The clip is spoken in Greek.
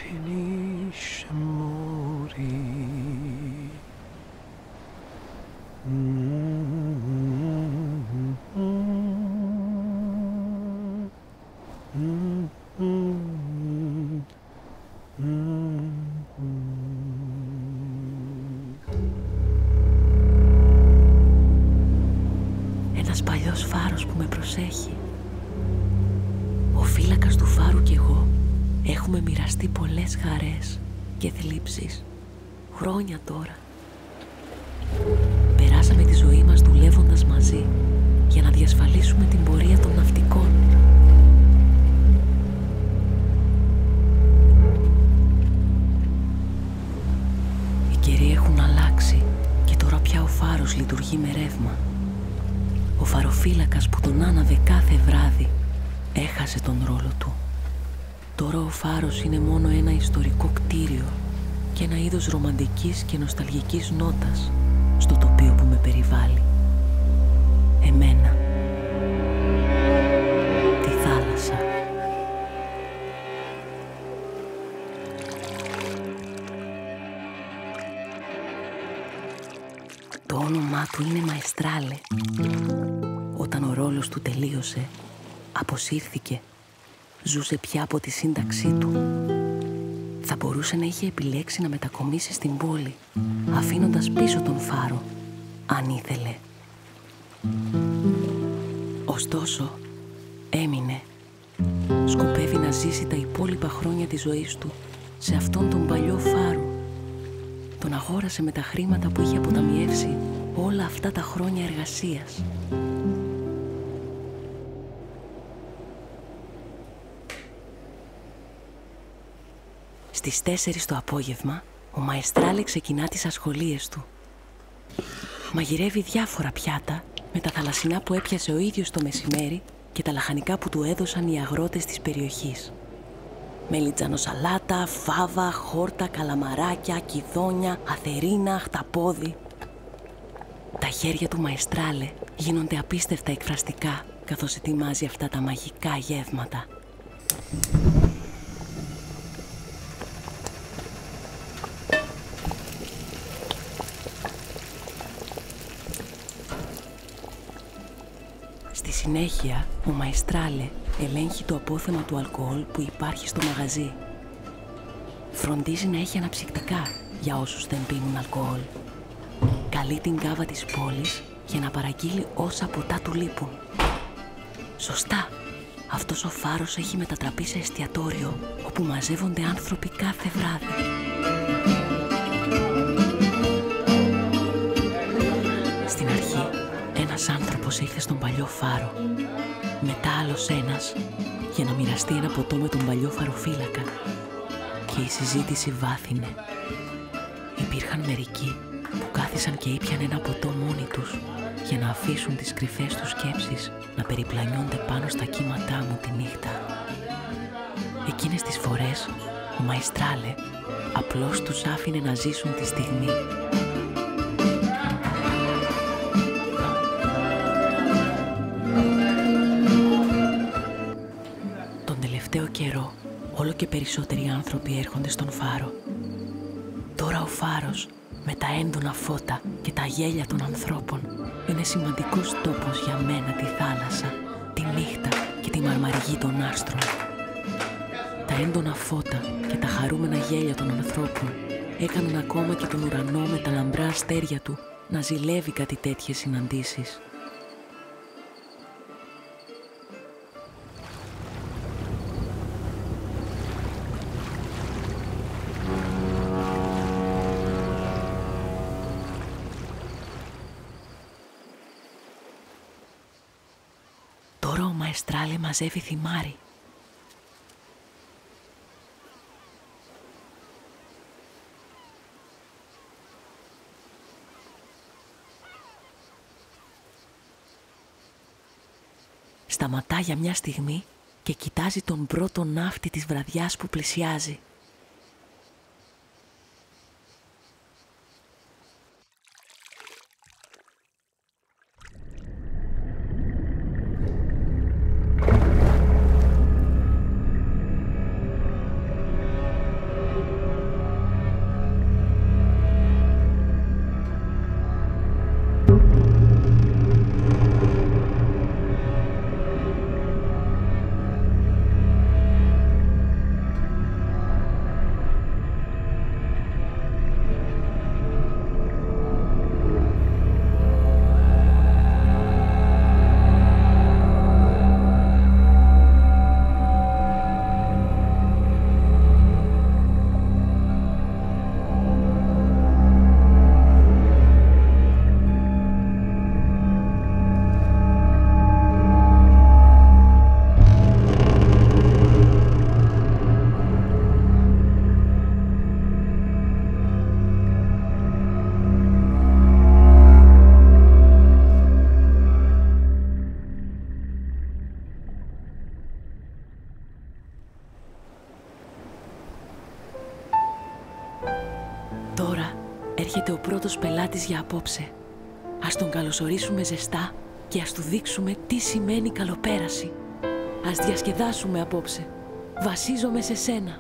finisce morì. Ένας παλιός φάρος που με προσέχει. Ο φύλακας του φάρου κι εγώ έχουμε μοιραστεί πολλές χαρές και θλίψεις, χρόνια τώρα. Περάσαμε τη ζωή μας δουλεύοντας μαζί για να διασφαλίσουμε την πορεία των ναυτικών. Οι καιροί έχουν αλλάξει και τώρα πια ο φάρος λειτουργεί με ρεύμα. Ο φαροφύλακας που τον άναβε κάθε βράδυ έχασε τον ρόλο του. Τώρα ο φάρος είναι μόνο ένα ιστορικό κτίριο και ένα είδος ρομαντικής και νοσταλγικής νότας στο τοπίο που με περιβάλλει. Εμένα. Τη θάλασσα. Το όνομά του είναι Μαεστράλε. Όταν ο ρόλος του τελείωσε, αποσύρθηκε. Ζούσε πια από τη σύνταξή του. Θα μπορούσε να είχε επιλέξει να μετακομίσει στην πόλη, αφήνοντας πίσω τον φάρο, αν ήθελε. Ωστόσο, έμεινε. Σκοπεύει να ζήσει τα υπόλοιπα χρόνια της ζωής του σε αυτόν τον παλιό φάρο. Τον αγόρασε με τα χρήματα που είχε αποταμιεύσει όλα αυτά τα χρόνια εργασίας. Στις 4 το απόγευμα, ο Μαεστράλε ξεκινά τις ασχολίες του. Μαγειρεύει διάφορα πιάτα με τα θαλασσινά που έπιασε ο ίδιος το μεσημέρι και τα λαχανικά που του έδωσαν οι αγρότες της περιοχής. Μελιτζανοσαλάτα, φάβα, χόρτα, καλαμαράκια, κιδόνια, αθερίνα, χταπόδι. Τα χέρια του Μαεστράλε γίνονται απίστευτα εκφραστικά καθώς ετοιμάζει αυτά τα μαγικά γεύματα. Στη συνέχεια, ο Μαεστράλε ελέγχει το απόθεμα του αλκοόλ που υπάρχει στο μαγαζί. Φροντίζει να έχει αναψυκτικά για όσους δεν πίνουν αλκοόλ. Καλεί την κάβα της πόλης για να παραγγείλει όσα ποτά του λείπουν. Σωστά, αυτός ο φάρος έχει μετατραπεί σε εστιατόριο όπου μαζεύονται άνθρωποι κάθε βράδυ. Στην αρχή, ένας άνθρωπος ήρθε στον παλιό φάρο. Μετά άλλος ένας για να μοιραστεί ένα ποτό με τον παλιό φαροφύλακα. Και η συζήτηση βάθινε. Υπήρχαν μερικοί που κάθισαν και ήπιαν ένα ποτό μόνοι τους για να αφήσουν τις κρυφές τους σκέψεις να περιπλανιούνται πάνω στα κύματά μου τη νύχτα. Εκείνες τις φορές ο Μαεστράλε απλώς τους άφηνε να ζήσουν τη στιγμή. Τον τελευταίο καιρό όλο και περισσότεροι άνθρωποι έρχονται στον φάρο. Τώρα ο φάρος με τα έντονα φώτα και τα γέλια των ανθρώπων είναι σημαντικός τόπος για μένα, τη θάλασσα, τη νύχτα και τη μαρμαριγή των άστρων. Τα έντονα φώτα και τα χαρούμενα γέλια των ανθρώπων έκαναν ακόμα και τον ουρανό με τα λαμπρά αστέρια του να ζηλεύει κάτι τέτοιες συναντήσεις. Τώρα ο Μαεστράλε μαζεύει θυμάρι. Σταματά για μια στιγμή και κοιτάζει τον πρώτο ναύτη της βραδιάς που πλησιάζει. Έρχεται ο πρώτος πελάτης για απόψε. Ας τον καλωσορίσουμε ζεστά και ας του δείξουμε τι σημαίνει καλοπέραση. Ας διασκεδάσουμε απόψε. Βασίζομαι σε σένα.